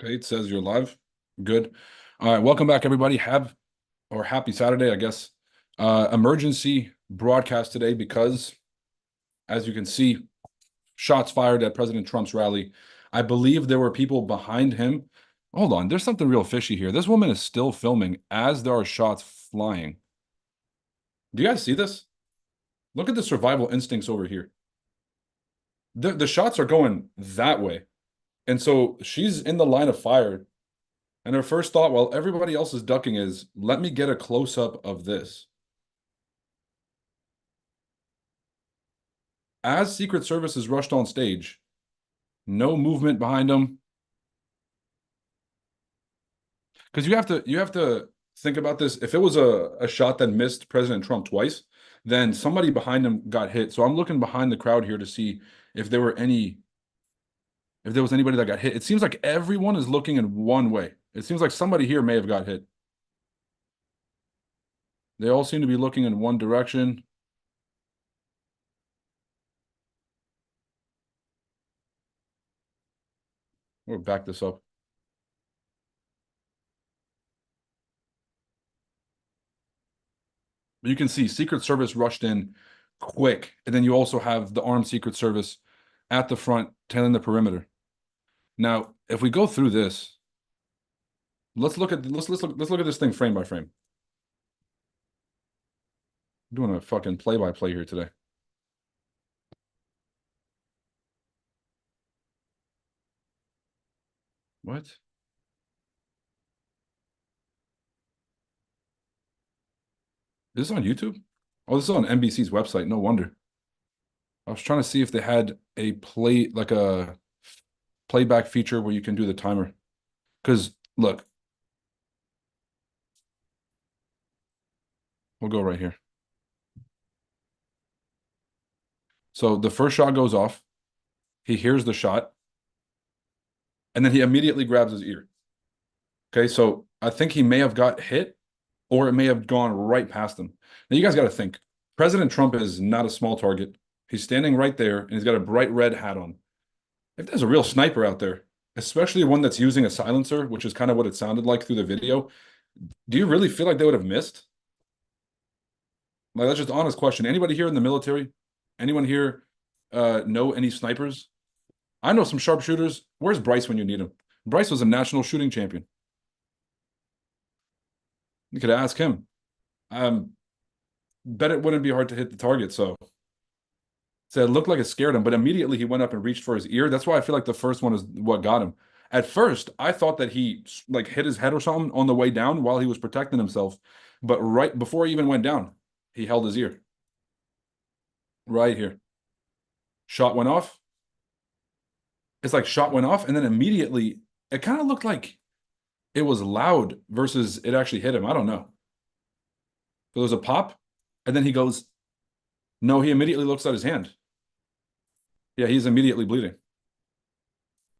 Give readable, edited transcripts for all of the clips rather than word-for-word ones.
Okay, it says you're live. Good. All right, welcome back, everybody. Happy Saturday, I guess. Emergency broadcast today because, as you can see, shots fired at President Trump's rally. I believe there were people behind him. Hold on, there's something real fishy here. This woman is still filming as there are shots flying. Do you guys see this? Look at the survival instincts over here. The shots are going that way. And so she's in the line of fire. And her first thought, while everybody else is ducking, is let me get a close up of this. As Secret Service is rushed on stage, no movement behind them. Because you have to think about this. If it was a shot that missed President Trump twice, then somebody behind him got hit. So I'm looking behind the crowd here to see if there was anybody that got hit. It seems like everyone is looking in one way. It seems like somebody here may have got hit. They all seem to be looking in one direction. We'll back this up. But you can see Secret Service rushed in quick, and then you also have the armed Secret Service at the front tailing the perimeter. Now, if we go through this, let's look at this thing frame by frame. I'm doing a fucking play-by-play here today. What? Is this on YouTube? Oh, this is on NBC's website. No wonder. I was trying to see if they had a playback feature where you can do the timer. Because look, we'll go right here. So the first shot goes off. He hears the shot, and then he immediately grabs his ear. Okay, so I think he may have got hit, or it may have gone right past him. Now you guys got to think. President Trump is not a small target. He's standing right there, and he's got a bright red hat on. If there's a real sniper out there, especially one that's using a silencer, which is kind of what it sounded like through the video, do you really feel like they would have missed? Like, that's just an honest question. Anybody here in the military? Anyone here know any snipers? I know some sharpshooters. Where's Bryce when you need him? Bryce was a national shooting champion. You could ask him. Bet it wouldn't be hard to hit the target. So it looked like it scared him, but immediately he went up and reached for his ear. That's why I feel like the first one is what got him. At first, I thought that he like hit his head or something on the way down while he was protecting himself. But right before he even went down, he held his ear. Right here. Shot went off. It's like shot went off, and then immediately it kind of looked like it was loud versus it actually hit him. I don't know. There was a pop, and then he goes, no, he immediately looks at his hand. Yeah, he's immediately bleeding.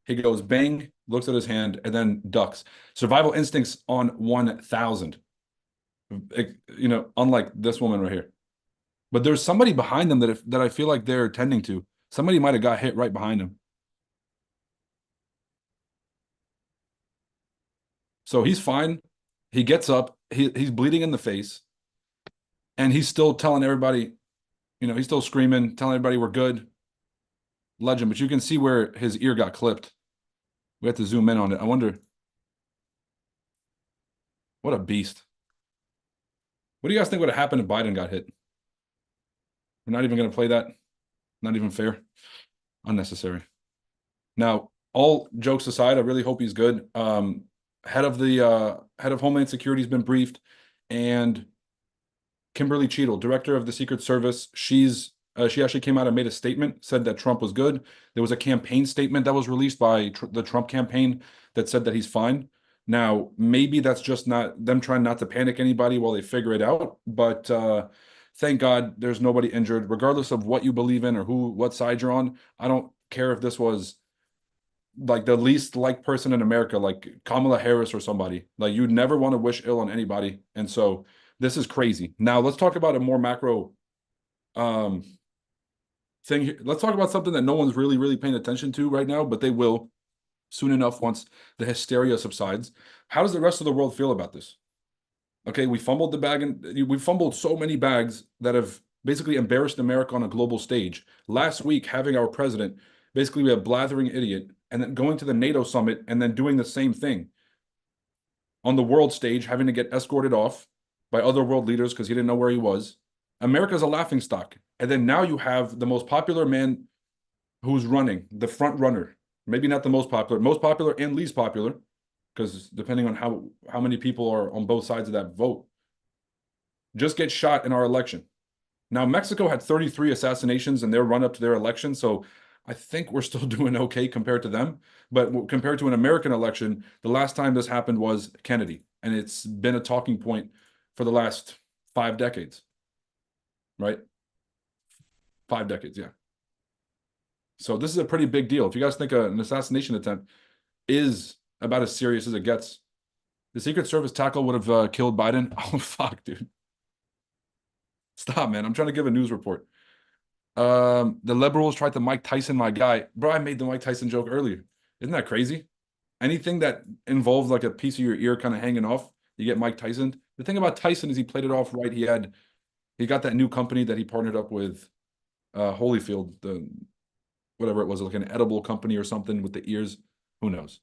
He goes bang, looks at his hand, and then ducks. Survival instincts on 1,000. Unlike this woman right here. But there's somebody behind them that I feel like they're tending to. Somebody might have got hit right behind him. So he's fine. He gets up. He's bleeding in the face. And he's still telling everybody, he's still screaming, telling everybody we're good. Legend. But you can see where his ear got clipped. We have to zoom in on it. I wonder. What a beast. What do you guys think would have happened if Biden got hit? We're not even going to play that. Not even fair. Unnecessary. Now, all jokes aside, I really hope he's good. Head of Homeland Security has been briefed, and Kimberly Cheadle, director of the Secret Service, she actually came out and made a statement, said that Trump was good. There was a campaign statement that was released by the Trump campaign that said that he's fine. Now, maybe that's just not them trying not to panic anybody while they figure it out, but thank God there's nobody injured, regardless of what you believe in or what side you're on. I don't care if this was like the least liked person in America, like Kamala Harris or somebody. Like, you'd never want to wish ill on anybody. And so this is crazy. Now let's talk about a more macro thing here. Let's talk about something that no one's really paying attention to right now, but they will. soon enough, once the hysteria subsides. How does the rest of the world feel about this? Okay, we fumbled the bag, and we fumbled so many bags that have basically embarrassed America on a global stage. Last week, having our president basically be a blathering idiot, and then going to the NATO summit and then doing the same thing on the world stage, having to get escorted off by other world leaders because he didn't know where he was. America's a laughing stock. And then now you have the most popular man who's running, the front runner. Maybe not the most popular and least popular, because depending on how many people are on both sides of that vote, just get shot in our election. Now, Mexico had 33 assassinations in their run up to their election, so I think we're still doing okay compared to them. But compared to an American election, the last time this happened was Kennedy, and it's been a talking point for the last 5 decades, right? 5 decades, yeah. So this is a pretty big deal. If you guys think an assassination attempt is about as serious as it gets, the Secret Service tackle would have killed Biden. Oh, fuck, dude. Stop, man. I'm trying to give a news report. The liberals tried to Mike Tyson my guy. Bro, I made the Mike Tyson joke earlier. Isn't that crazy? Anything that involves like a piece of your ear kind of hanging off, you get Mike Tyson. The thing about Tyson is he played it off right. He got that new company that he partnered up with, Holyfield, the whatever it was, like an edible company or something with the ears. Who knows?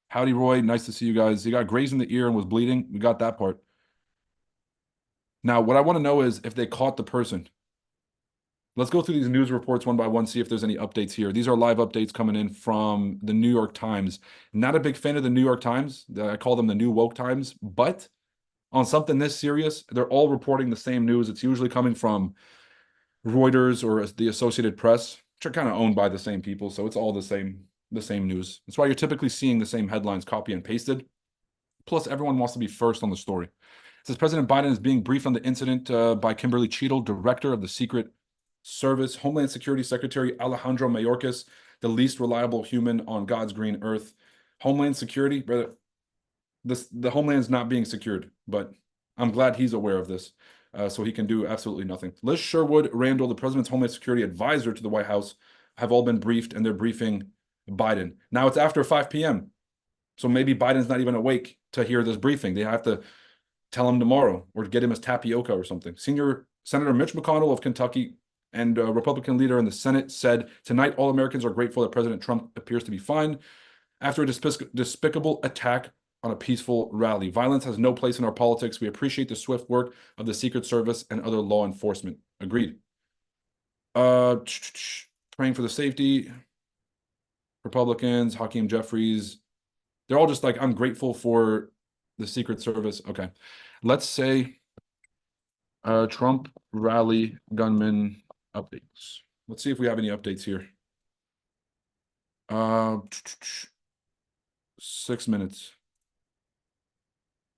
Howdy, Roy. Nice to see you guys. He got grazed in the ear and was bleeding. We got that part. Now, what I want to know is if they caught the person. Let's go through these news reports one by one, see if there's any updates here. These are live updates coming in from the New York Times. Not a big fan of the New York Times. I call them the New Woke Times. But on something this serious, they're all reporting the same news. It's usually coming from Reuters or the Associated Press, which are kind of owned by the same people. So it's all the same news. That's why you're typically seeing the same headlines copy and pasted. Plus, everyone wants to be first on the story. It says President Biden is being briefed on the incident by Kimberly Cheadle, director of the Secret Service, Homeland Security Secretary Alejandro Mayorkas, the least reliable human on God's green earth. Homeland Security, brother, the homeland's not being secured, but I'm glad he's aware of this, so he can do absolutely nothing. Liz Sherwood Randall, the president's Homeland Security advisor to the White House, have all been briefed, and they're briefing Biden. Now it's after 5 p.m., so maybe Biden's not even awake to hear this briefing. They have to tell him tomorrow or get him his tapioca or something. Senior Senator Mitch McConnell of Kentucky and Republican leader in the Senate said, tonight, all Americans are grateful that President Trump appears to be fine after a despicable attack on a peaceful rally. Violence has no place in our politics. We appreciate the swift work of the Secret Service and other law enforcement. Agreed. Praying for the safety. Republicans, Hakeem Jeffries. They're all just like, I'm grateful for the Secret Service. Okay. Let's say Trump rally gunman updates. Let's see if we have any updates here. 6 minutes.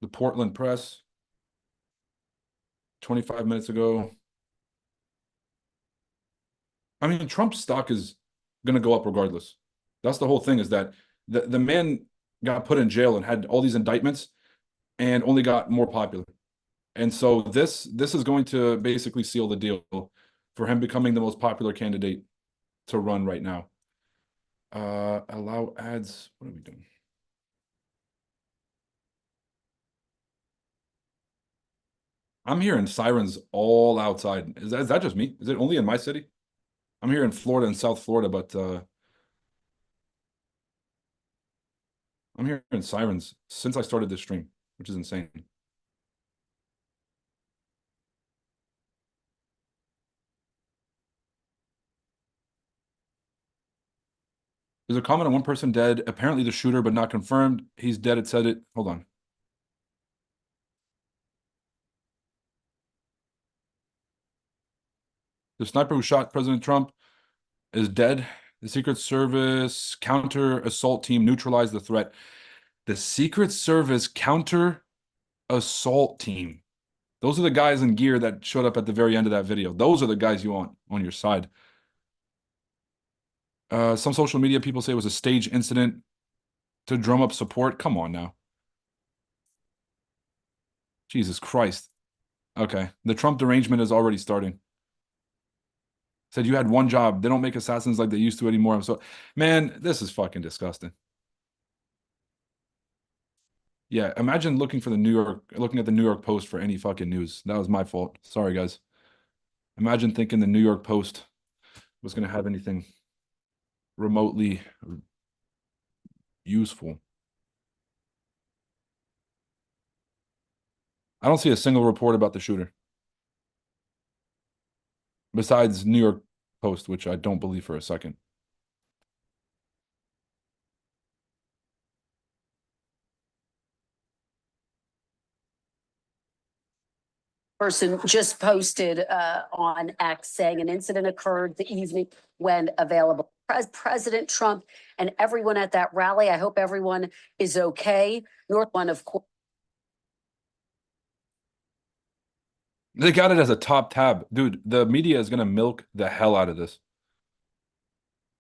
The Portland Press, 25 minutes ago. I mean, Trump's stock is going to go up regardless. That's the whole thing, is that the man got put in jail and had all these indictments and only got more popular. And so this is going to basically seal the deal for him becoming the most popular candidate to run right now. Allow ads. What are we doing? I'm hearing sirens all outside. Is that just me? Is it only in my city? I'm here in Florida and South Florida, but I'm hearing sirens since I started this stream, which is insane. There's a comment on one person dead. Apparently the shooter, but not confirmed. He's dead. It said it. Hold on. The sniper who shot President Trump is dead. The Secret Service counter assault team neutralized the threat. The Secret Service counter assault team. Those are the guys in gear that showed up at the very end of that video. Those are the guys you want on your side. Some social media people say it was a staged incident to drum up support. Come on now. Jesus Christ. Okay. The Trump derangement is already starting. Said you had one job. They don't make assassins like they used to anymore. So, man, this is fucking disgusting. Yeah, imagine looking at the New York Post for any fucking news. That was my fault. Sorry, guys. Imagine thinking the New York Post was going to have anything remotely useful. I don't see a single report about the shooter besides New York Post, which I don't believe for a second. Person just posted on X saying an incident occurred the evening when available. President Trump and everyone at that rally, I hope everyone is okay. North one, of course. They got it as a top tab. Dude, the media is gonna milk the hell out of this.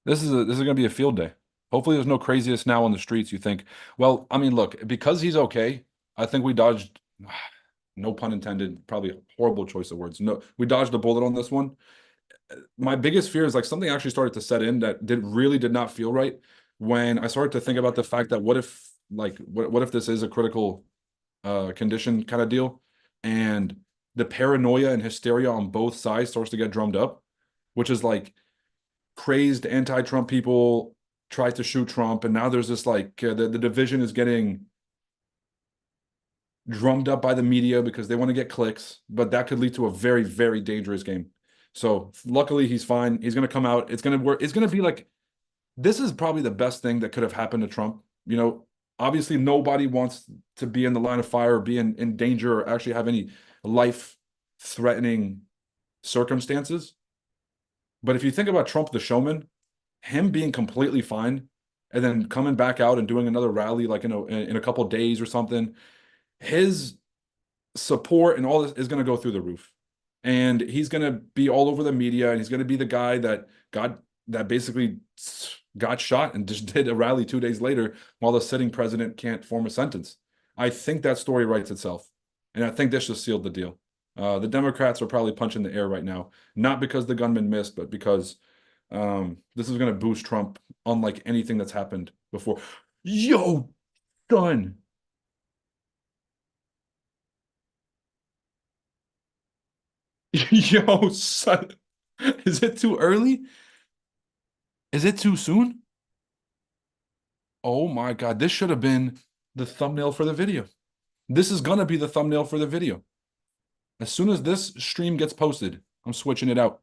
This is gonna be a field day. Hopefully there's no craziest now on the streets. You think, well, I mean, look, because he's okay, I think we dodged, no pun intended, probably a horrible choice of words. No, we dodged a bullet on this one. My biggest fear is like something actually started to set in that really did not feel right when I started to think about the fact that what if this is a critical condition kind of deal, and the paranoia and hysteria on both sides starts to get drummed up, which is like crazed anti-Trump people try to shoot Trump, and now there's this like the division is getting drummed up by the media because they want to get clicks, but that could lead to a very, very dangerous game. So luckily he's fine. He's going to come out. It's going to work. It's going to be like, this is probably the best thing that could have happened to Trump. You know, obviously nobody wants to be in the line of fire or be in danger or actually have any life-threatening circumstances. But if you think about Trump the showman, him being completely fine and then coming back out and doing another rally like in a couple days or something, his support and all this is going to go through the roof. And he's going to be all over the media, and he's going to be the guy that basically got shot and just did a rally 2 days later while the sitting president can't form a sentence. I think that story writes itself. And I think this just sealed the deal. The Democrats are probably punching the air right now, not because the gunman missed, but because this is going to boost Trump unlike anything that's happened before. Yo, done. Yo, son, is it too early? Is it too soon? Oh my God, this should have been the thumbnail for the video. This is gonna be the thumbnail for the video. As soon as this stream gets posted, I'm switching it out.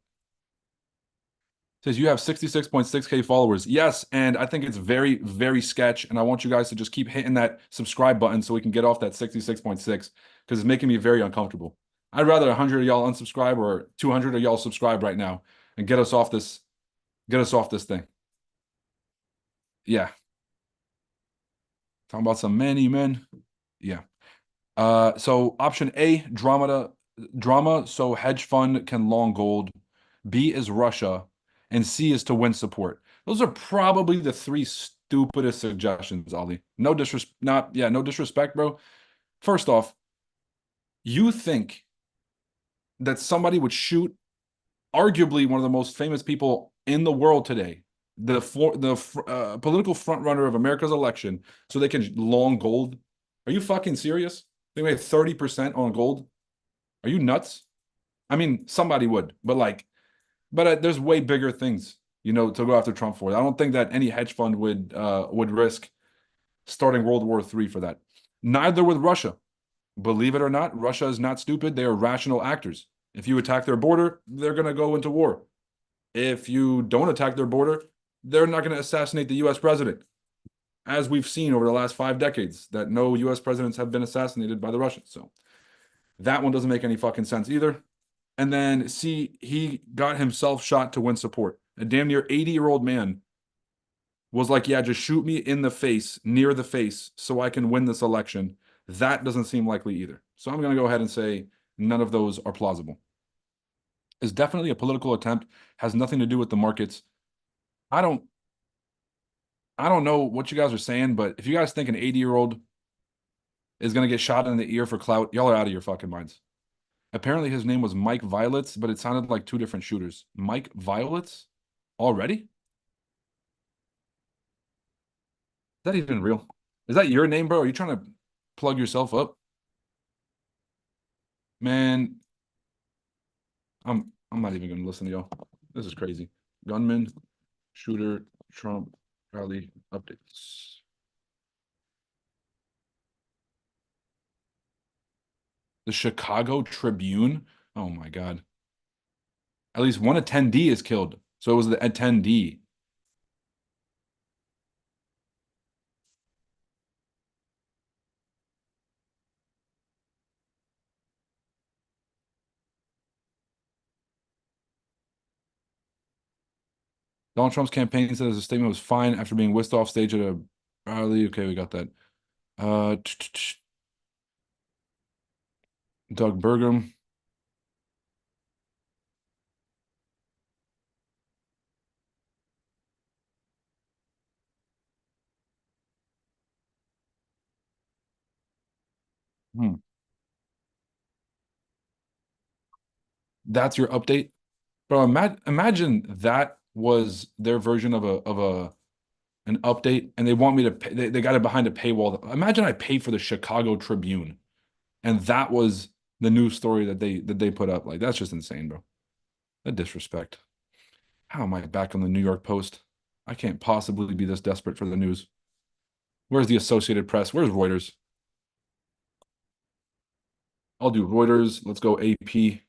It says you have 66.6K followers. Yes, and I think it's very, very sketch, and I want you guys to just keep hitting that subscribe button so we can get off that 66.6 because it's making me very uncomfortable. I'd rather 100 of y'all unsubscribe or 200 of y'all subscribe right now and get us off this thing. Yeah. Talking about some men. Yeah. So option A, drama, so hedge fund can long gold. B is Russia, and C is to win support. Those are probably the three stupidest suggestions, Ollie. No disrespect, bro. First off, you think that somebody would shoot arguably one of the most famous people in the world today, the political frontrunner of America's election, so they can long gold? Are you fucking serious? They made 30% on gold. Are you nuts? I mean, somebody would, but there's way bigger things, to go after Trump for. I don't think that any hedge fund would risk starting World War III for that. Neither with Russia. Believe it or not, Russia is not stupid. They are rational actors. If you attack their border, they're going to go into war. If you don't attack their border, they're not going to assassinate the U.S. president, as we've seen over the last 5 decades, that no U.S. presidents have been assassinated by the Russians. So that one doesn't make any fucking sense either. And then C, he got himself shot to win support. A damn near 80-year-old man was like, yeah, just shoot me in the face, near the face, so I can win this election. That doesn't seem likely either. So I'm going to go ahead and say none of those are plausible. It's definitely a political attempt, has nothing to do with the markets. I don't know what you guys are saying, but if you guys think an 80-year-old is going to get shot in the ear for clout, y'all are out of your fucking minds. Apparently his name was Mike Violets, but it sounded like two different shooters. Mike Violets? Already? Is that even real? Is that your name, bro? Are you trying to plug yourself up? Man, I'm not even gonna listen to y'all. This is crazy. Gunman, shooter, Trump, rally updates. The Chicago Tribune. Oh my God. At least one attendee is killed. So it was the attendee. Donald Trump's campaign said his statement was fine after being whisked off stage at a rally. Okay, we got that. Uh, Doug Burgum. Hmm. That's your update, bro. Imagine that was their version of a an update, and they want me to pay. They got it behind a paywall. Imagine I pay for the Chicago Tribune, and that was the news story that they put up. Like that's just insane, bro. The disrespect. How am I back on the New York Post? I can't possibly be this desperate for the news. Where's the Associated Press? Where's Reuters? I'll do Reuters. Let's go AP.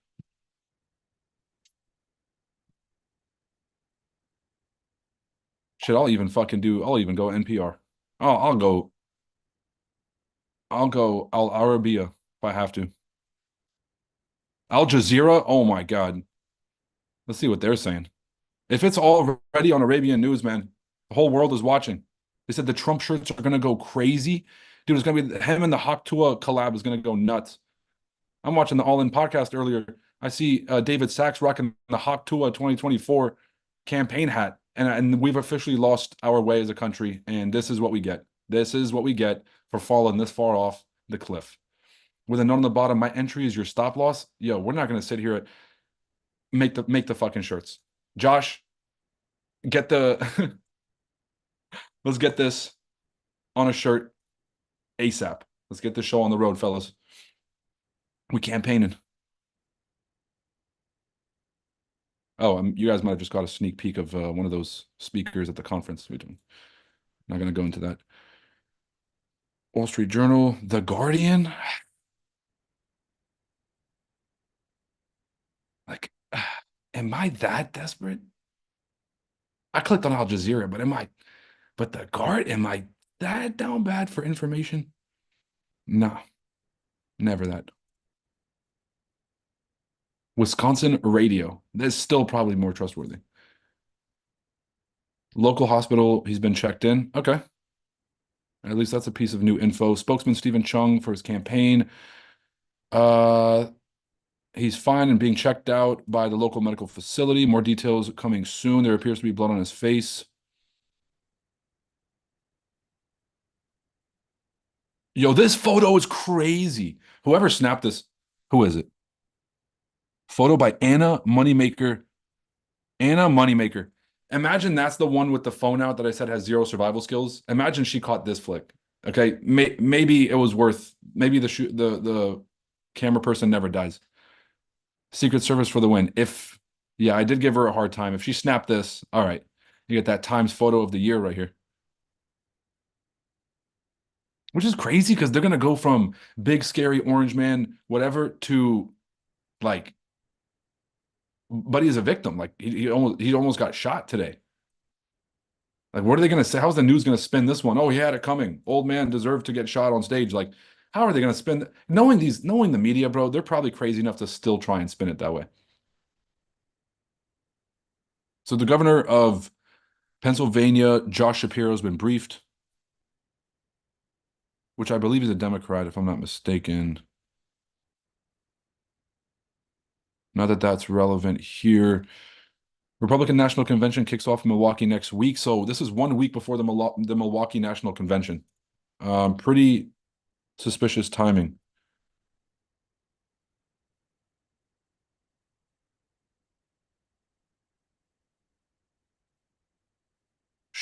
Shit, I'll even fucking do. I'll even go NPR. I'll go Al Arabiya if I have to. Al Jazeera. Oh my God. Let's see what they're saying. If it's already on Arabian News, man, the whole world is watching. They said the Trump shirts are gonna go crazy. Dude, it's gonna be him and the Hawk Tuah collab is gonna go nuts. I'm watching the All In podcast earlier. I see David Sachs rocking the Hawk Tuah 2024 campaign hat, and we've officially lost our way as a country. And this is what we get. This is what we get for falling this far off the cliff. With a note on the bottom, my entry is your stop loss. Yo, we're not gonna sit here at make the fucking shirts. Josh, get the let's get this on a shirt ASAP. Let's get this show on the road, fellas. We campaigning. Oh, you guys might have just got a sneak peek of one of those speakers at the conference. We're not going to go into that. Wall Street Journal, The Guardian. Like, am I that desperate? I clicked on Al Jazeera, but The Guard, am I that down bad for information? No, never that. Wisconsin Radio. That's still probably more trustworthy. Local hospital, he's been checked in. Okay. At least that's a piece of new info. Spokesman Stephen Chung for his campaign. Uh, he's fine and being checked out by the local medical facility. More details coming soon. There appears to be blood on his face. Yo, this photo is crazy. Whoever snapped this, who is it? Photo by Anna Moneymaker. Anna Moneymaker. Imagine that's the one with the phone out that I said has zero survival skills. Imagine she caught this flick. Okay, maybe it was worth. Maybe the camera person never dies. Secret Service for the win. Yeah, I did give her a hard time. If she snapped this, all right, you get that Times photo of the year right here. Which is crazy because they're gonna go from big scary orange man, whatever, to like, but he's a victim. Like he almost got shot today. Like, what are they gonna say? How's the news gonna spin this one? Oh, he had it coming. Old man deserved to get shot on stage. Like, how are they gonna spin? Knowing the media, bro, they're probably crazy enough to still try and spin it that way. So the governor of Pennsylvania, Josh Shapiro, has been briefed, which I believe is a Democrat, if I'm not mistaken. Not that that's relevant here. Republican National Convention kicks off in Milwaukee next week. So this is 1 week before the Milwaukee National Convention. Pretty suspicious timing.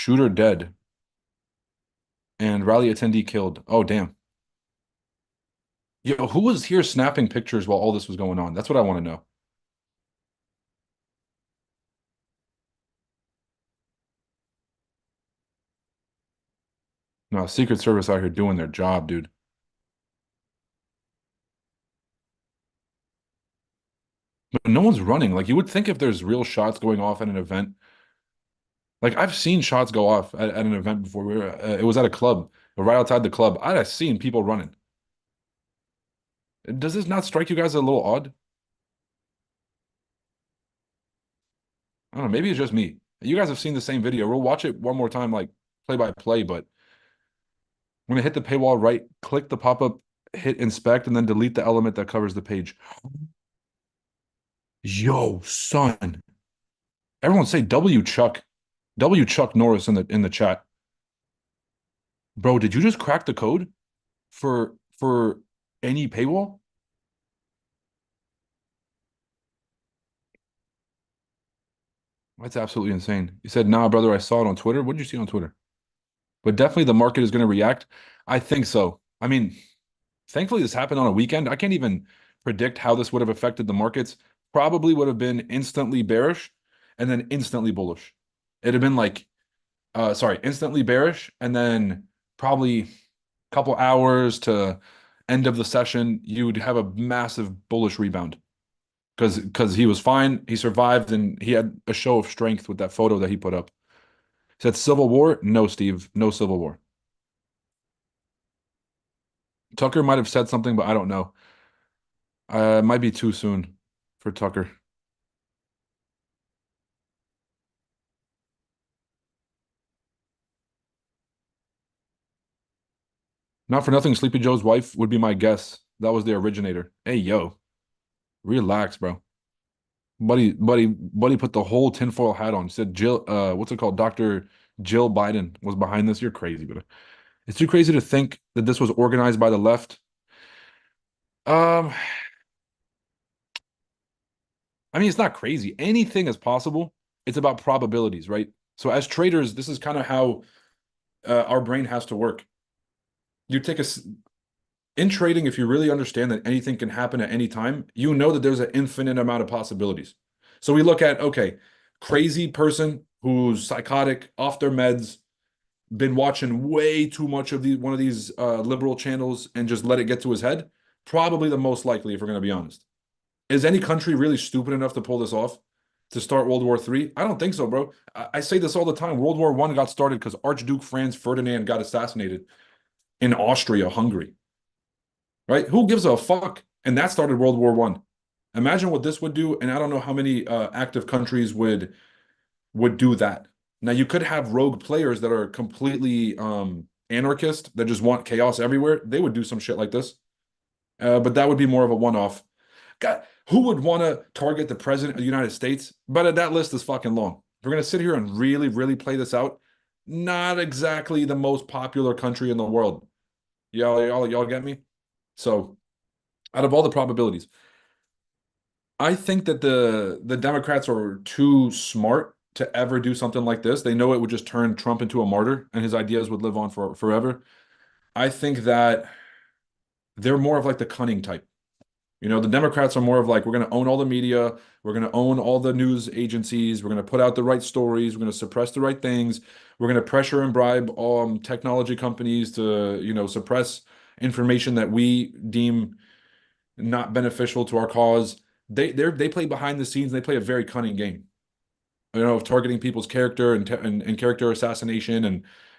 Shooter dead. And rally attendee killed. Oh, damn. Yo, who was here snapping pictures while all this was going on? That's what I want to know. No, Secret Service out here doing their job, dude. But no one's running. Like you would think if there's real shots going off at an event. Like I've seen shots go off at an event before. It was at a club, but right outside the club. I've seen people running. Does this not strike you guys a little odd? I don't know. Maybe it's just me. You guys have seen the same video. We'll watch it one more time, like play by play, but I'm gonna hit the paywall, right, click the pop-up, hit inspect, and then delete the element that covers the page. Yo, son. Everyone say W Chuck. W Chuck Norris in the chat. Bro, did you just crack the code for any paywall? That's absolutely insane. You said, nah, brother, I saw it on Twitter. What did you see on Twitter? But definitely the market is going to react. I think so. I mean, thankfully this happened on a weekend. I can't even predict how this would have affected the markets. Probably would have been instantly bearish and then instantly bullish. It'd have been like, instantly bearish and then probably a couple hours to end of the session, you'd have a massive bullish rebound because he was fine, he survived, and he had a show of strength with that photo that he put up. Said Civil War? No, Steve, no Civil War. Tucker might have said something, but I don't know. It might be too soon for Tucker. Not for nothing, Sleepy Joe's wife would be my guess. That was the originator. Hey, yo, relax, bro. Buddy put the whole tinfoil hat on. Said Jill, what's it called? Dr. Jill Biden was behind this. You're crazy, but it's too crazy to think that this was organized by the left. Um, I mean, it's not crazy. Anything is possible. It's about probabilities, right? So as traders, this is kind of how our brain has to work. You take in trading, if you really understand that anything can happen at any time, you know that there's an infinite amount of possibilities. So we look at, okay, crazy person who's psychotic, off their meds, been watching way too much of one of these liberal channels and just let it get to his head. Probably the most likely, if we're going to be honest. Is any country really stupid enough to pull this off? To start World War III? I don't think so, bro. I say this all the time. World War I got started because Archduke Franz Ferdinand got assassinated in Austria, Hungary. Right? Who gives a fuck? And that started World War One. Imagine what this would do, and I don't know how many active countries would do that. Now you could have rogue players that are completely anarchist that just want chaos everywhere. They would do some shit like this, but that would be more of a one-off. God, who would want to target the president of the United States? But that list is fucking long. If we're gonna sit here and really, really play this out, not exactly the most popular country in the world. Y'all get me? So, out of all the probabilities, I think that the Democrats are too smart to ever do something like this. They know it would just turn Trump into a martyr and his ideas would live on for forever. I think that they're more of like the cunning type. You know, the Democrats are more of like, we're going to own all the media, we're going to own all the news agencies, we're going to put out the right stories, we're going to suppress the right things, we're going to pressure and bribe technology companies to, suppress information that we deem not beneficial to our cause. They play behind the scenes. They play a very cunning game, of targeting people's character and character assassination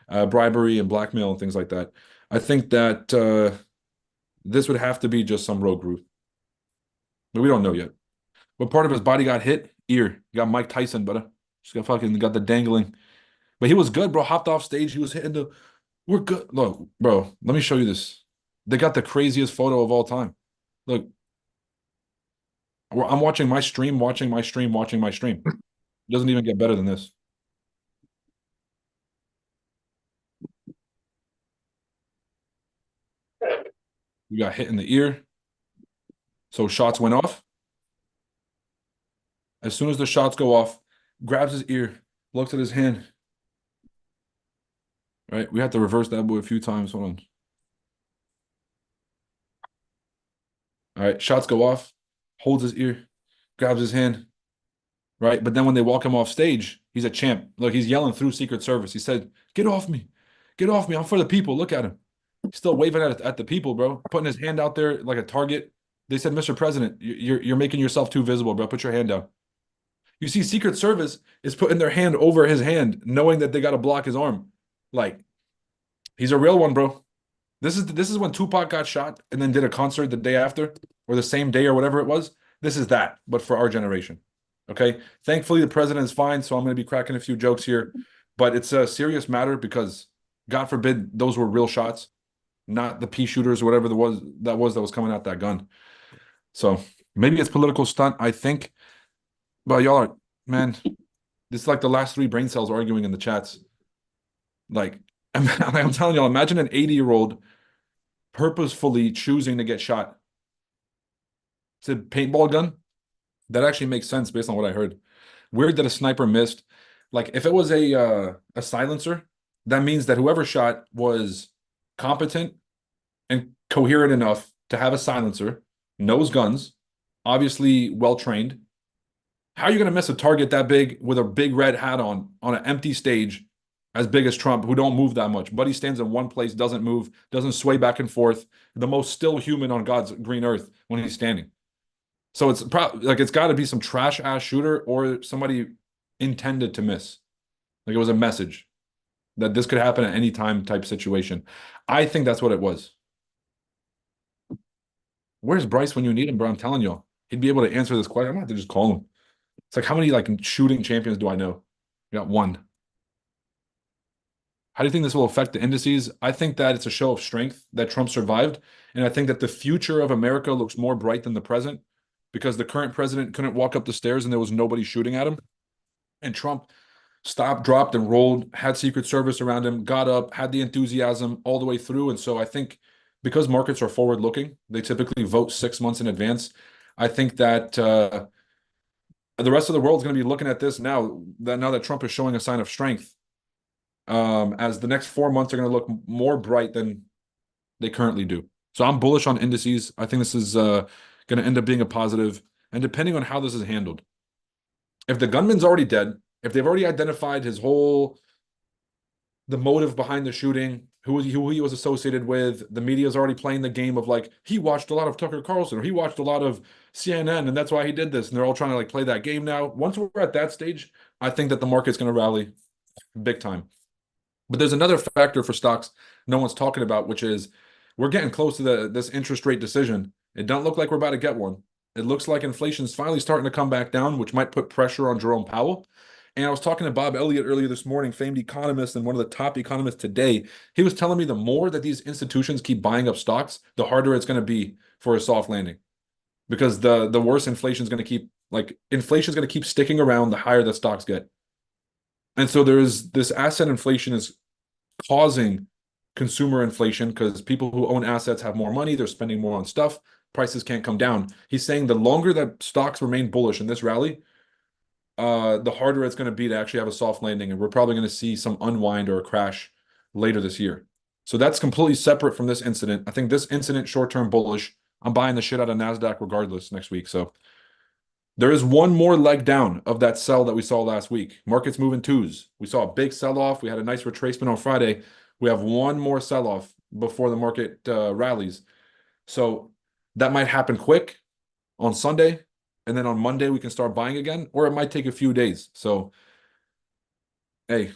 and bribery and blackmail and things like that. I think that this would have to be just some rogue group, but we don't know yet. What part of his body got hit? Ear. You got Mike Tyson, but just got the dangling. But he was good, bro. Hopped off stage. He was hitting the. We're good. Look, bro. Let me show you this. They got the craziest photo of all time. Look, I'm watching my stream, watching my stream, watching my stream. It doesn't even get better than this. We got hit in the ear. So shots went off. As soon as the shots go off, grabs his ear, looks at his hand. Right? We had to reverse that boy a few times. Hold on. All right, shots go off, holds his ear, grabs his hand, right? But then when they walk him off stage, he's a champ. Look, he's yelling through Secret Service. He said, "Get off me. Get off me. I'm for the people. Look at him." He's still waving at the people, bro, putting his hand out there like a target. They said, "Mr. President, you're making yourself too visible, bro. Put your hand down." You see, Secret Service is putting their hand over his hand, knowing that they got to block his arm. Like, he's a real one, bro. This is when Tupac got shot and then did a concert the day after or the same day or whatever it was. This is that, but for our generation. Okay. Thankfully, the president is fine, so I'm going to be cracking a few jokes here, but it's a serious matter because, God forbid, those were real shots, not the pea shooters or whatever that was coming out that gun. So maybe it's political stunt, I think. But y'all are, man, this is like the last three brain cells arguing in the chats. Like, I'm telling y'all, imagine an 80-year-old purposefully choosing to get shot. It's a paintball gun. That actually makes sense based on what I heard. Weird that a sniper missed. Like, if it was a silencer, that means that whoever shot was competent and coherent enough to have a silencer, knows guns, obviously well trained. How are you going to miss a target that big with a big red hat on an empty stage as big as Trump, who don't move that much? But he stands in one place, doesn't move, doesn't sway back and forth. The most still human on God's green earth when he's standing. So it's probably like it's got to be some trash ass shooter or somebody intended to miss. Like it was a message that this could happen at any time type situation. I think that's what it was. Where's Bryce when you need him, bro? I'm telling y'all, he'd be able to answer this question. I'm gonna have to just call him. It's like, how many like shooting champions do I know? We got one. How do you think this will affect the indices? I think that it's a show of strength that Trump survived. And I think that the future of America looks more bright than the present because the current president couldn't walk up the stairs and there was nobody shooting at him. And Trump stopped, dropped, and rolled, had Secret Service around him, got up, had the enthusiasm all the way through. And so I think because markets are forward looking, they typically vote 6 months in advance. I think that the rest of the world is going to be looking at this now that Trump is showing a sign of strength. As the next 4 months are going to look more bright than they currently do. So I'm bullish on indices. I think this is going to end up being a positive. And depending on how this is handled, if the gunman's already dead, if they've already identified the motive behind the shooting, who he was associated with, the media is already playing the game of like, he watched a lot of Tucker Carlson or he watched a lot of CNN and that's why he did this. And they're all trying to like play that game now. Once we're at that stage, I think that the market's going to rally big time. But there's another factor for stocks no one's talking about, which is we're getting close to this interest rate decision. It don't look like we're about to get one. It looks like inflation's finally starting to come back down, which might put pressure on Jerome Powell. And I was talking to Bob Elliott earlier this morning, famed economist and one of the top economists today. He was telling me the more that these institutions keep buying up stocks, the harder it's going to be for a soft landing. Because the worse inflation is going to keep sticking around the higher the stocks get. And so there's this asset inflation is causing consumer inflation because people who own assets have more money, they're spending more on stuff, prices can't come down. He's saying the longer that stocks remain bullish in this rally, the harder it's going to be to actually have a soft landing, and we're probably going to see some unwind or a crash later this year. So that's completely separate from this incident. I think this incident short-term bullish. I'm buying the shit out of NASDAQ regardless next week. So there is one more leg down of that sell that we saw last week. Markets moving twos. We saw a big sell-off. We had a nice retracement on Friday. We have one more sell-off before the market rallies. So that might happen quick on Sunday. And then on Monday, we can start buying again, or it might take a few days. So, hey,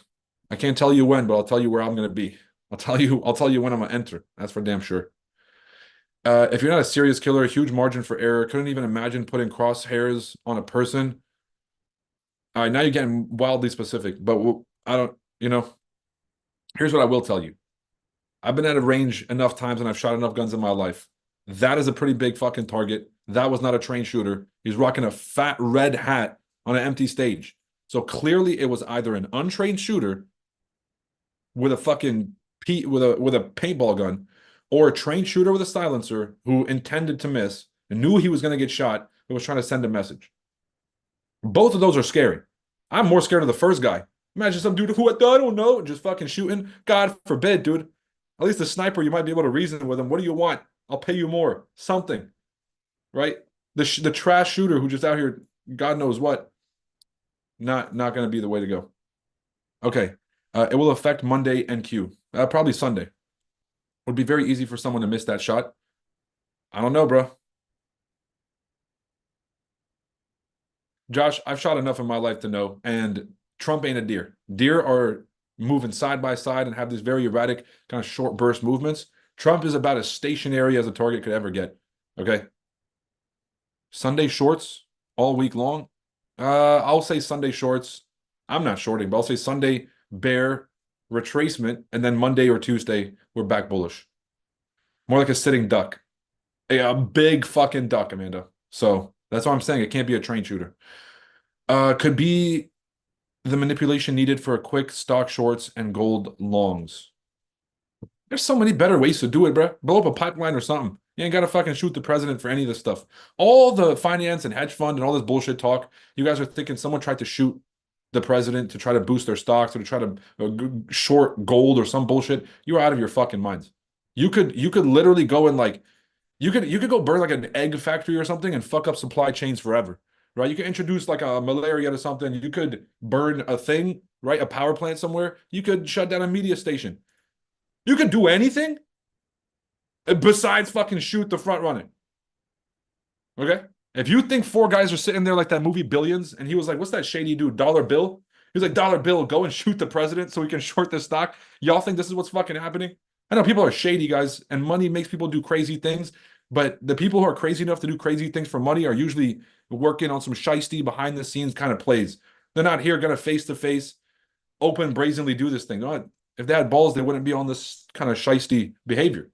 I can't tell you when, but I'll tell you where I'm going to be. I'll tell you when I'm going to enter. That's for damn sure. If you're not a serious killer, a huge margin for error. Couldn't even imagine putting crosshairs on a person. All right, now you're getting wildly specific, but I don't, here's what I will tell you. I've been at a range enough times and I've shot enough guns in my life. That is a pretty big fucking target. That was not a trained shooter. He's rocking a fat red hat on an empty stage. So clearly it was either an untrained shooter with a fucking with a paintball gun, or a trained shooter with a silencer who intended to miss and knew he was going to get shot and was trying to send a message. Both of those are scary. I'm more scared of the first guy Imagine some dude who I don't know just fucking shooting. God forbid, dude. At least the sniper, you might be able to reason with him. What do you want? I'll pay you more. Something, right? The trash shooter who just out here, God knows what. Not going to be the way to go. Okay. It will affect Monday and Q. Probably Sunday. Would be very easy for someone to miss that shot. I don't know, bro. Josh, I've shot enough in my life to know, and Trump ain't a deer. Deer are moving side by side and have these very erratic, kind of short burst movements. Trump is about as stationary as a target could ever get. Okay. Sunday shorts all week long. I'll say Sunday shorts. I'm not shorting, but I'll say Sunday bear retracement, and then Monday or Tuesday we're back bullish. More like a sitting duck. A big fucking duck, Amanda. So that's why I'm saying it can't be a train shooter. Could be the manipulation needed for a quick stock shorts and gold longs. There's so many better ways to do it, bro. Blow up a pipeline or something. You ain't gotta fucking shoot the president for any of this stuff. All the finance and hedge fund and all this bullshit talk, you guys are thinking someone tried to shoot the president to try to boost their stocks or to try to short gold or some bullshit. You're out of your fucking minds. You could literally go and like you could go burn like an egg factory or something and fuck up supply chains forever, right? You could introduce like a malaria to something. You could burn a thing, right? A power plant somewhere. You could shut down a media station. You could do anything besides fucking shoot the front running. Okay? If you think four guys are sitting there like that movie Billions, and he was like, what's that shady dude? Dollar Bill? He was like, Dollar Bill, go and shoot the president so we can short this stock. Y'all think this is what's fucking happening? I know people are shady, guys, and money makes people do crazy things, but the people who are crazy enough to do crazy things for money are usually working on some shiesty behind the scenes kind of plays. They're not here gonna face to face, open, brazenly do this thing. No, if they had balls, they wouldn't be on this kind of shiesty behavior.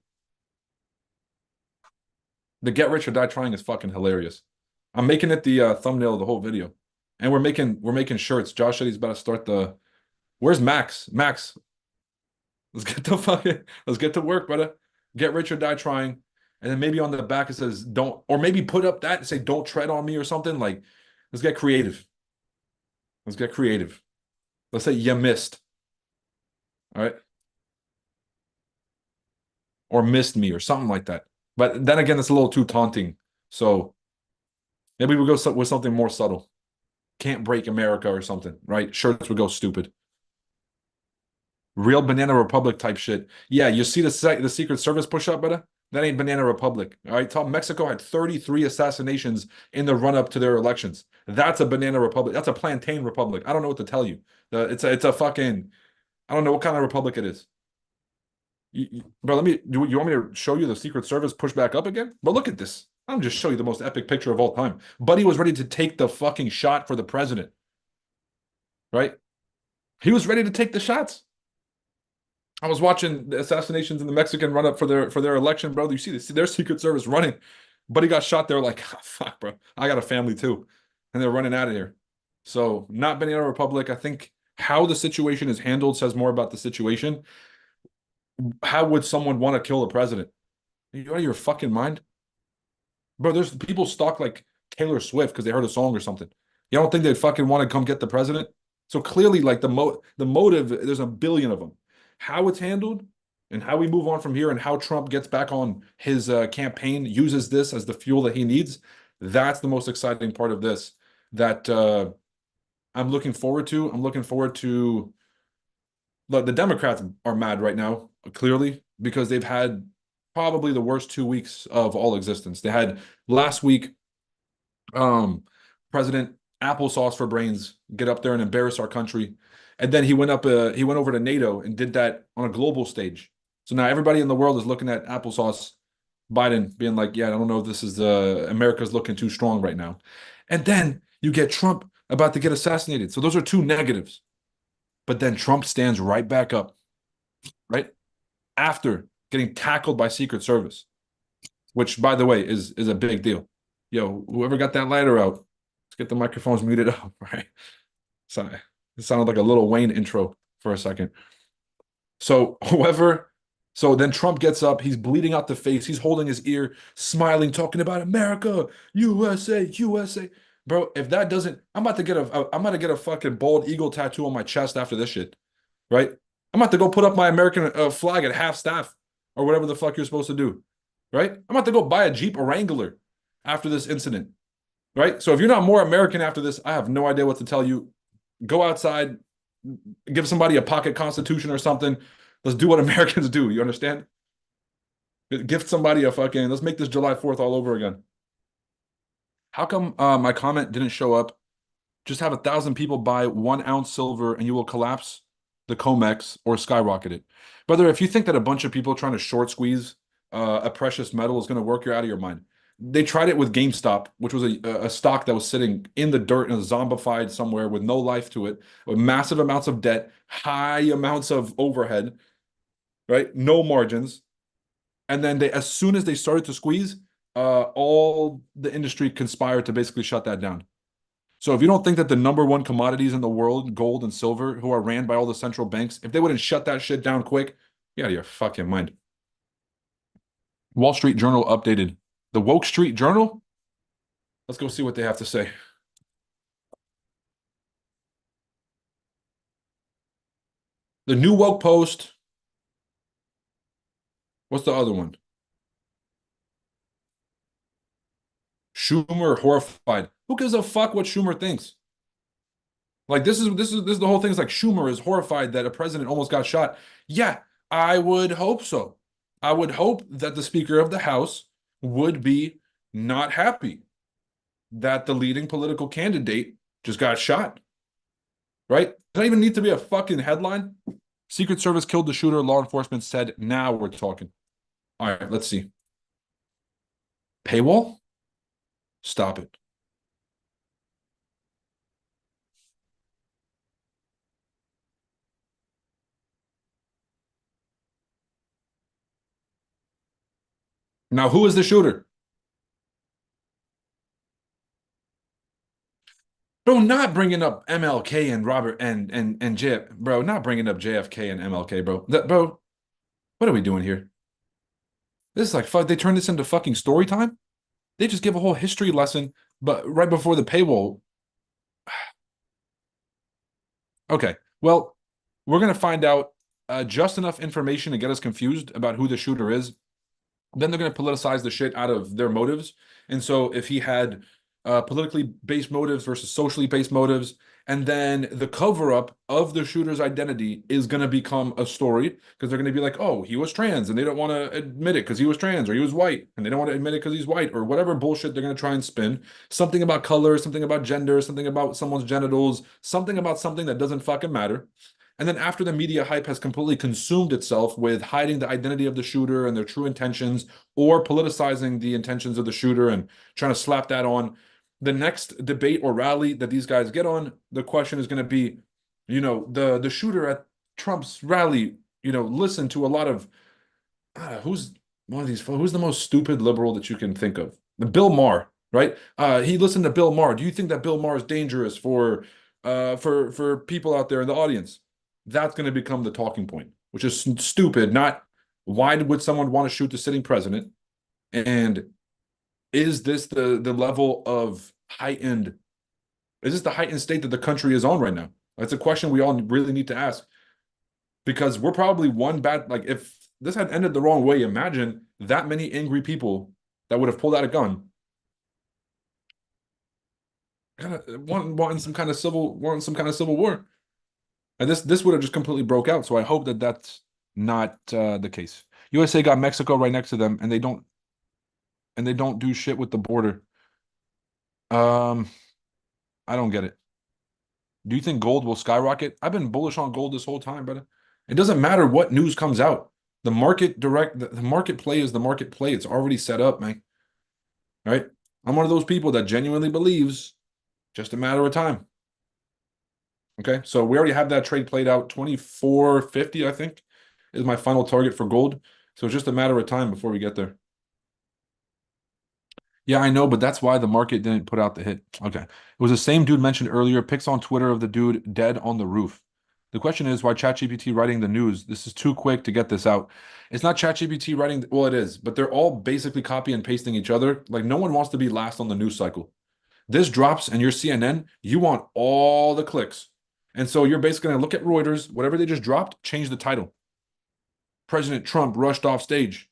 The get rich or die trying is fucking hilarious. I'm making it the thumbnail of the whole video, and we're making shirts. Josh said he's about to start the. Where's Max? Max, let's get to work, brother. Get rich or die trying. And then maybe on the back it says don't, or maybe put up that and say don't tread on me or something. Like, let's get creative. Let's get creative. Let's say you missed. All right. Or missed me or something like that. But then again, it's a little too taunting. So maybe we'll go with something more subtle. Can't break America or something, right? Shirts would go stupid. Real Banana Republic type shit. Yeah, you see the Secret Service push up, brother? That ain't Banana Republic. All right, Mexico had 33 assassinations in the run up to their elections. That's a Banana Republic. That's a plantain republic. I don't know what to tell you. It's a fucking. I don't know what kind of republic it is. Bro, you want me to show you the Secret Service push back up again? But look at this. I'll just show you the most epic picture of all time. Buddy was ready to take the fucking shot for the president. Right? He was ready to take the shots. I was watching the assassinations in the Mexican run up for their election, bro. You see their Secret Service running. Buddy got shot. They're like, oh, fuck, bro. I got a family too. And they're running out of here. So not Banana Republic. I think how the situation is handled says more about the situation. How would someone want to kill the president? Are you out of your fucking mind? Bro, there's people stalk like Taylor Swift because they heard a song or something. You don't think they'd fucking want to come get the president? So clearly, like the motive, there's a billion of them. How it's handled and how we move on from here and how Trump gets back on his campaign, uses this as the fuel that he needs. That's the most exciting part of this that I'm looking forward to. I'm looking forward to. Look, the Democrats are mad right now, clearly, because they've had probably the worst 2 weeks of all existence. They had last week, President Applesauce for Brains get up there and embarrass our country. And then he went over to NATO and did that on a global stage. So now everybody in the world is looking at Applesauce Biden being like, yeah, I don't know if this is America's looking too strong right now. And then you get Trump about to get assassinated. So those are two negatives. But then Trump stands right back up, right? After getting tackled by Secret Service, which, by the way, is a big deal. Yo, whoever got that lighter out, let's get the microphones muted up, right? Sorry. It sounded like a Lil Wayne intro for a second. So then Trump gets up, he's bleeding out the face, he's holding his ear, smiling, talking about America, USA, USA. Bro, if that doesn't, I'm about to get a fucking bald eagle tattoo on my chest after this shit, right? I'm about to go put up my American flag at half staff or whatever the fuck you're supposed to do, right? I'm about to go buy a Jeep Wrangler after this incident, right? So if you're not more American after this, I have no idea what to tell you. Go outside, give somebody a pocket constitution or something. Let's do what Americans do. You understand? Gift somebody a fucking, let's make this July 4th all over again. How come my comment didn't show up? Just have 1,000 people buy 1 ounce silver and you will collapse the COMEX or skyrocket it. Brother, if you think that a bunch of people trying to short squeeze a precious metal is going to work, you're out of your mind. They tried it with GameStop, which was a stock that was sitting in the dirt and zombified somewhere with no life to it, with massive amounts of debt, high amounts of overhead, right? No margins. And then as soon as they started to squeeze, all the industry conspired to basically shut that down. So if you don't think that the number one commodities in the world, gold and silver, who are ran by all the central banks, if they wouldn't shut that shit down quick, you're out of your fucking mind. Wall Street Journal updated. The Woke Street Journal? Let's go see what they have to say. The New Woke Post. What's the other one? Schumer horrified. Who gives a fuck what Schumer thinks? Like this is the whole thing. Is like Schumer is horrified that a president almost got shot. Yeah, I would hope so. I would hope that the Speaker of the House would be not happy that the leading political candidate just got shot. Right? Doesn't even need to be a fucking headline. Secret Service killed the shooter. Law enforcement said, now we're talking. All right, let's see. Paywall? Stop it. Now, who is the shooter? Bro, not bringing up MLK and Robert and J, bro, not bringing up JFK and MLK, bro. Bro, what are we doing here? This is like fuck. They turned this into fucking story time. They just give a whole history lesson, but right before the paywall. Okay, well, we're gonna find out just enough information to get us confused about who the shooter is. Then they're going to politicize the shit out of their motives. And so if he had politically based motives versus socially based motives, and then the cover up of the shooter's identity is going to become a story because they're going to be like, oh, he was trans and they don't want to admit it because he was trans, or he was white and they don't want to admit it because he's white, or whatever bullshit they're going to try and spin. Something about color, something about gender, something about someone's genitals, something about something that doesn't fucking matter. And then after the media hype has completely consumed itself with hiding the identity of the shooter and their true intentions, or politicizing the intentions of the shooter and trying to slap that on, the next debate or rally that these guys get on, the question is going to be, the shooter at Trump's rally, listened to a lot of, who's the most stupid liberal that you can think of? Bill Maher, right? He listened to Bill Maher. Do you think that Bill Maher is dangerous for people out there in the audience? That's going to become the talking point, which is stupid. Not why would someone want to shoot the sitting president? And is this the level of heightened? Is this the heightened state that the country is on right now? That's a question we all really need to ask, because we're probably one bad. Like if this had ended the wrong way, imagine that many angry people that would have pulled out a gun, kind of wanting some kind of civil war. And this would have just completely broke out. So I hope that that's not the case. USA got Mexico right next to them, and they don't do shit with the border. I don't get it. Do you think gold will skyrocket? I've been bullish on gold this whole time, but it doesn't matter what news comes out. The market play is the market play. It's already set up, man. Right? I'm one of those people that genuinely believes just a matter of time. Okay, so we already have that trade played out. 24.50, I think, is my final target for gold. So it's just a matter of time before we get there. Yeah, I know, but that's why the market didn't put out the hit. Okay. It was the same dude mentioned earlier, pics on Twitter of the dude dead on the roof. The question is why ChatGPT writing the news? This is too quick to get this out. It's not ChatGPT writing, well, it is, but they're all basically copy and pasting each other. Like no one wants to be last on the news cycle. This drops and you're CNN, you want all the clicks. And so you're basically going to look at Reuters, whatever they just dropped, change the title. President Trump rushed off stage.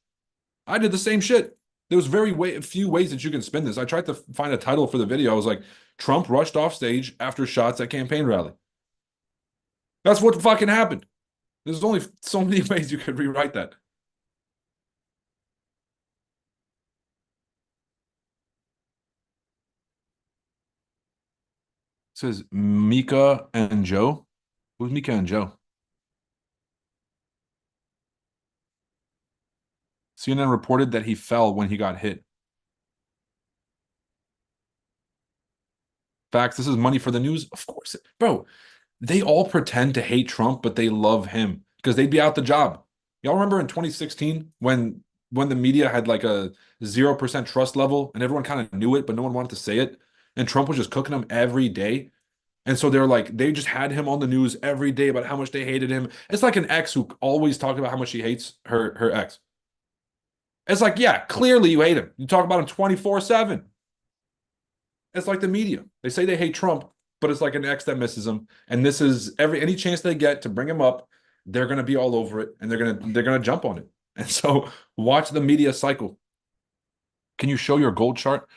I did the same shit. There was few ways that you can spin this. I tried to find a title for the video. I was like, Trump rushed off stage after shots at campaign rally. That's what fucking happened. There's only so many ways you could rewrite that. It says Mika and Joe. Who's Mika and Joe? CNN reported that he fell when he got hit. Facts, this is money for the news? Of course. Bro, they all pretend to hate Trump, but they love him because they'd be out the job. Y'all remember in 2016 when the media had like a 0% trust level and everyone kind of knew it, but no one wanted to say it, and Trump was just cooking them every day. And so they're like, they just had him on the news every day about how much they hated him. It's like an ex who always talked about how much she hates her ex. It's like, yeah, clearly you hate him. You talk about him 24/7. It's like the media. They say they hate Trump, but it's like an ex that misses him. And this is any chance they get to bring him up, they're gonna be all over it and they're gonna jump on it. And so watch the media cycle. Can you show your gold chart?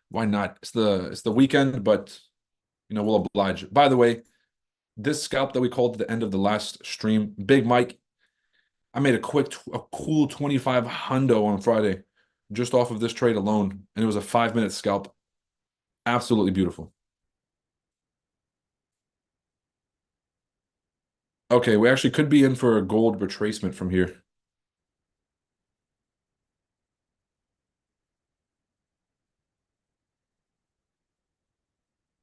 Why not? It's the weekend, but we'll oblige. By the way, this scalp that we called at the end of the last stream, Big Mike, I made a cool 25 hundo on Friday just off of this trade alone, and it was a 5-minute scalp. Absolutely beautiful. Okay, we actually could be in for a gold retracement from here.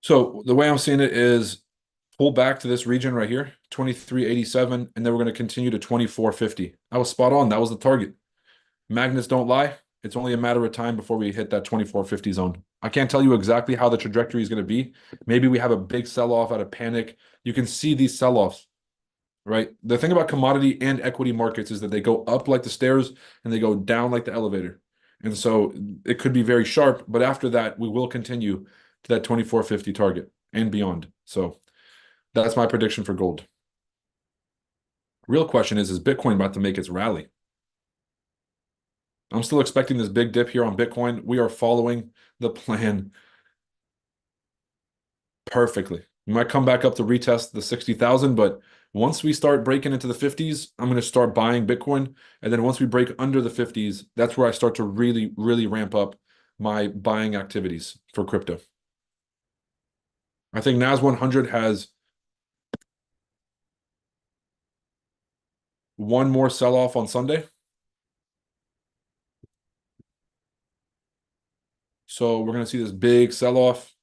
So the way I'm seeing it is pull back to this region right here, 2387, and then we're going to continue to 2450. I was spot on. That was the target. Magnets don't lie. It's only a matter of time before we hit that 2450 zone. I can't tell you exactly how the trajectory is going to be. Maybe we have a big sell-off out of panic. You can see these sell-offs, right? The thing about commodity and equity markets is that they go up like the stairs and they go down like the elevator. And so it could be very sharp, but after that, we will continue to that 2450 target and beyond. So that's my prediction for gold. Real question is Bitcoin about to make its rally? I'm still expecting this big dip here on Bitcoin. We are following the plan perfectly. We might come back up to retest the 60,000, but once we start breaking into the 50s, I'm going to start buying Bitcoin. And then once we break under the 50s, that's where I start to really, really ramp up my buying activities for crypto. I think NAS 100 has one more sell-off on Sunday. So we're going to see this big sell-off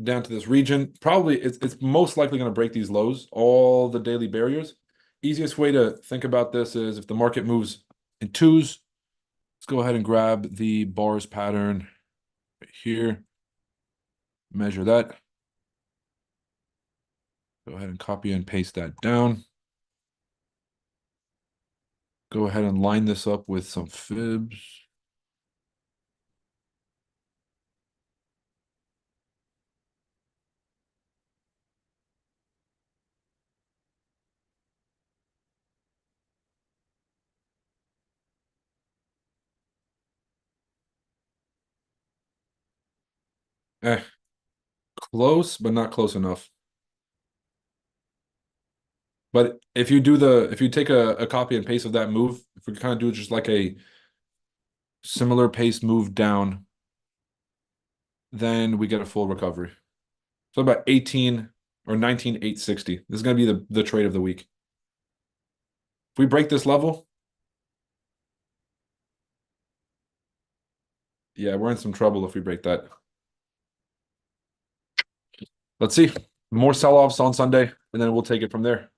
down to this region. Probably it's most likely going to break these lows, all the daily barriers. Easiest way to think about this is if the market moves in twos, let's go ahead and grab the bars pattern right here. Measure that. Go ahead and copy and paste that down. Go ahead and line this up with some fibs. Close, but not close enough. But if you take a copy and paste of that move, if we kind of do just like a similar pace move down, then we get a full recovery. So about 18 or 19,860. This is going to be the trade of the week. If we break this level, yeah, we're in some trouble if we break that. Let's see. More sell-offs on Sunday, and then we'll take it from there.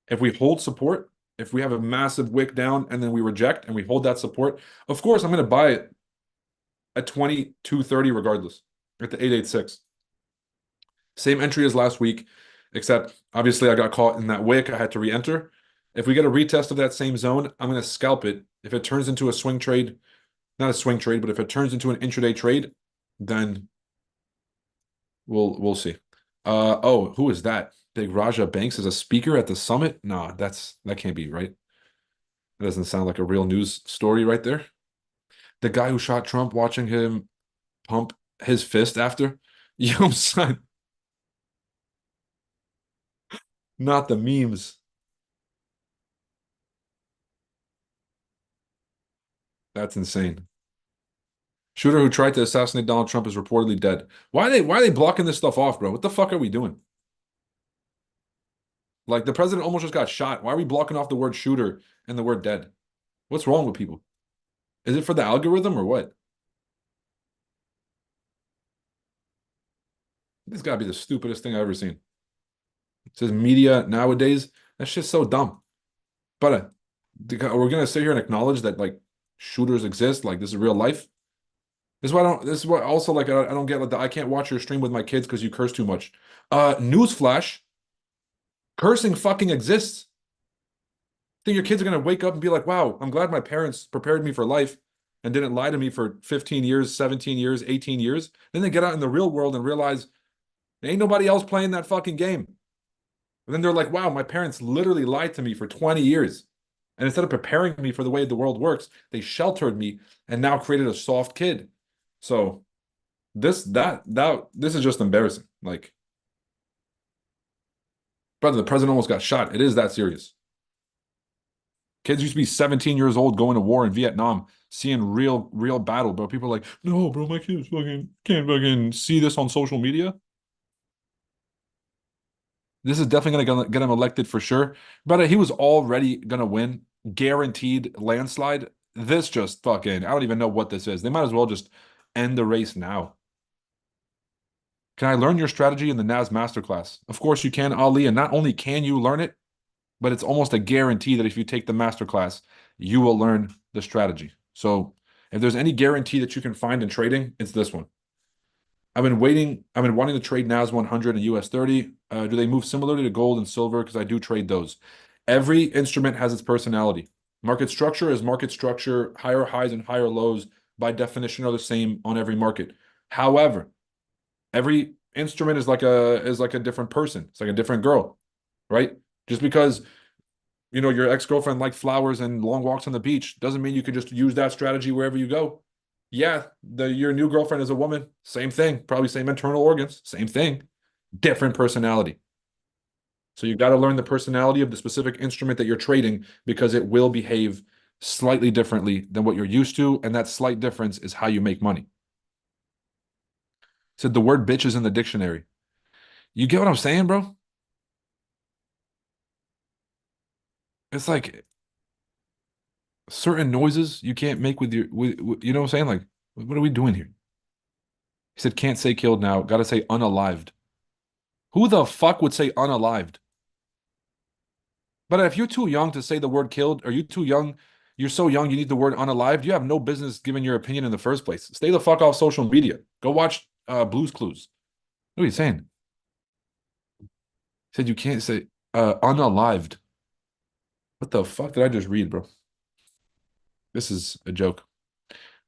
If we hold support, if we have a massive wick down and then we reject and we hold that support, of course, I'm going to buy it at 2230 regardless, at the 886. Same entry as last week, except obviously I got caught in that wick. I had to re-enter. If we get a retest of that same zone, I'm going to scalp it. If it turns into a swing trade, not a swing trade, but if it turns into an intraday trade, then We'll see. Oh, who is that? Big Raja Banks is a speaker at the summit? Nah, that can't be right. That doesn't sound like a real news story right there. The guy who shot Trump, watching him pump his fist after. Yo, son, not the memes. That's insane. Shooter who tried to assassinate Donald Trump is reportedly dead. Why are they blocking this stuff off, bro? What the fuck are we doing? Like the president almost just got shot. Why are we blocking off the word shooter and the word dead? What's wrong with people? Is it for the algorithm or what? This gotta be the stupidest thing I've ever seen. It says media nowadays. That's just so dumb. But we're gonna sit here and acknowledge that like shooters exist, like this is real life. This is why I don't. This is what also like I don't get like I can't watch your stream with my kids because you curse too much. Newsflash, cursing fucking exists. Think your kids are gonna wake up and be like, "Wow, I'm glad my parents prepared me for life and didn't lie to me for 15 years, 17 years, 18 years." Then they get out in the real world and realize there ain't nobody else playing that fucking game. And then they're like, "Wow, my parents literally lied to me for 20 years." And instead of preparing me for the way the world works, they sheltered me and now created a soft kid. So this is just embarrassing. Like, brother, the president almost got shot. It is that serious. Kids used to be 17 years old going to war in Vietnam, seeing real battle, bro. People are like, no, bro, my kids fucking can't fucking see this on social media. This is definitely gonna get him elected for sure. Brother, he was already gonna win, guaranteed landslide. This just fucking, I don't even know what this is. They might as well just end the race now. Can I learn your strategy in the NAS masterclass? Of course you can, Ali. And not only can you learn it, but it's almost a guarantee that if you take the masterclass, you will learn the strategy. So if there's any guarantee that you can find in trading, it's this one. I've been wanting to trade NAS 100 and US 30. Do they move similarly to gold and silver? Because I do trade those. Every instrument has its personality. Market structure is market structure. Higher highs and higher lows, by definition, are the same on every market. However, every instrument is like a different person. It's like a different girl, right? Just because your ex-girlfriend liked flowers and long walks on the beach doesn't mean you can just use that strategy wherever you go. Yeah, your new girlfriend is a woman, same thing, probably same internal organs, same thing, different personality. So you got to learn the personality of the specific instrument that you're trading because it will behave slightly differently than what you're used to, and that slight difference is how you make money. Said the word bitch is in the dictionary. You get what I'm saying, bro? It's like certain noises you can't make with you know what I'm saying? Like, what are we doing here? He said, can't say killed now. Got to say unalived. Who the fuck would say unalived? But if you're too young to say the word killed, are you too young? You're so young, you need the word unalived. You have no business giving your opinion in the first place. Stay the fuck off social media. Go watch Blue's Clues. What are you saying? He said you can't say unalived. What the fuck did I just read, bro? This is a joke.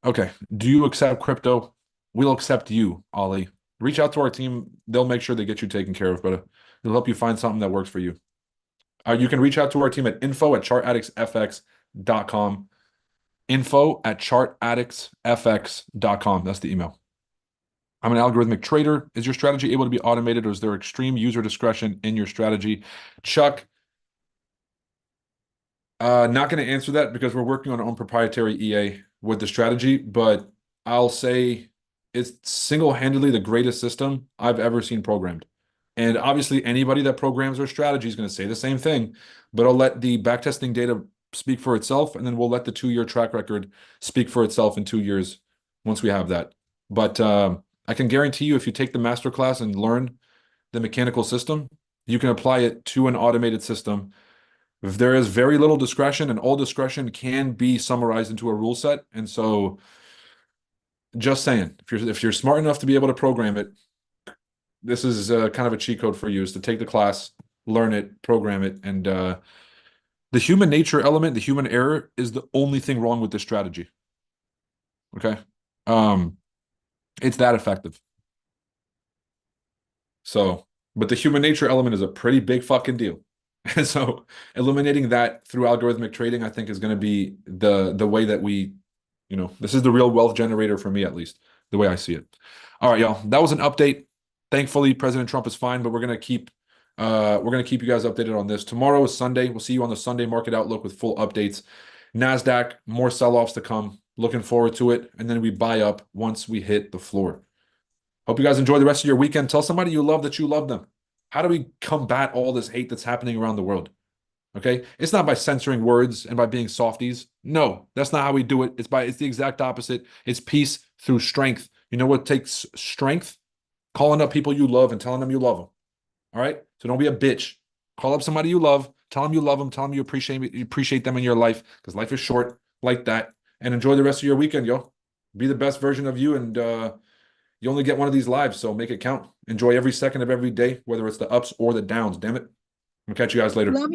Okay. Do you accept crypto? We'll accept you, Ollie. Reach out to our team. They'll make sure they get you taken care of, but they'll help you find something that works for you. You can reach out to our team at info@chartaddictsfx.com. Info@chartaddictsfx.com. That's the email. I'm an algorithmic trader. Is your strategy able to be automated, or is there extreme user discretion in your strategy? Chuck, not going to answer that because we're working on our own proprietary EA with the strategy, but I'll say it's single-handedly the greatest system I've ever seen programmed. And obviously, anybody that programs their strategy is going to say the same thing, but I'll let the backtesting data speak for itself, and then we'll let the 2-year track record speak for itself in 2 years once we have that. But I can guarantee you, if you take the master class and learn the mechanical system, you can apply it to an automated system. If there is very little discretion, and all discretion can be summarized into a rule set. And so, just saying, if you're smart enough to be able to program it, this is kind of a cheat code for you, is to take the class, learn it, program it, and the human nature element, the human error, is the only thing wrong with this strategy. Okay, it's that effective. So, but the human nature element is a pretty big fucking deal. And so eliminating that through algorithmic trading, I think is going to be the way that we, this is the real wealth generator for me, at least the way I see it. All right, y'all. That was an update. Thankfully, President Trump is fine, but we're gonna keep you guys updated on this. Tomorrow is Sunday. We'll see you on the Sunday market outlook with full updates. NASDAQ, more sell-offs to come. Looking forward to it. And then we buy up once we hit the floor. Hope you guys enjoy the rest of your weekend. Tell somebody you love that you love them. How do we combat all this hate that's happening around the world? Okay? It's not by censoring words and by being softies. No, that's not how we do it. It's the exact opposite. It's peace through strength. You know what takes strength? Calling up people you love and telling them you love them. All right? So don't be a bitch. Call up somebody you love. Tell them you love them. Tell them you appreciate them in your life, because life is short like that. And enjoy the rest of your weekend, yo. Be the best version of you, and you only get one of these lives, so make it count. Enjoy every second of every day, whether it's the ups or the downs, damn it. I'll catch you guys later. Love you.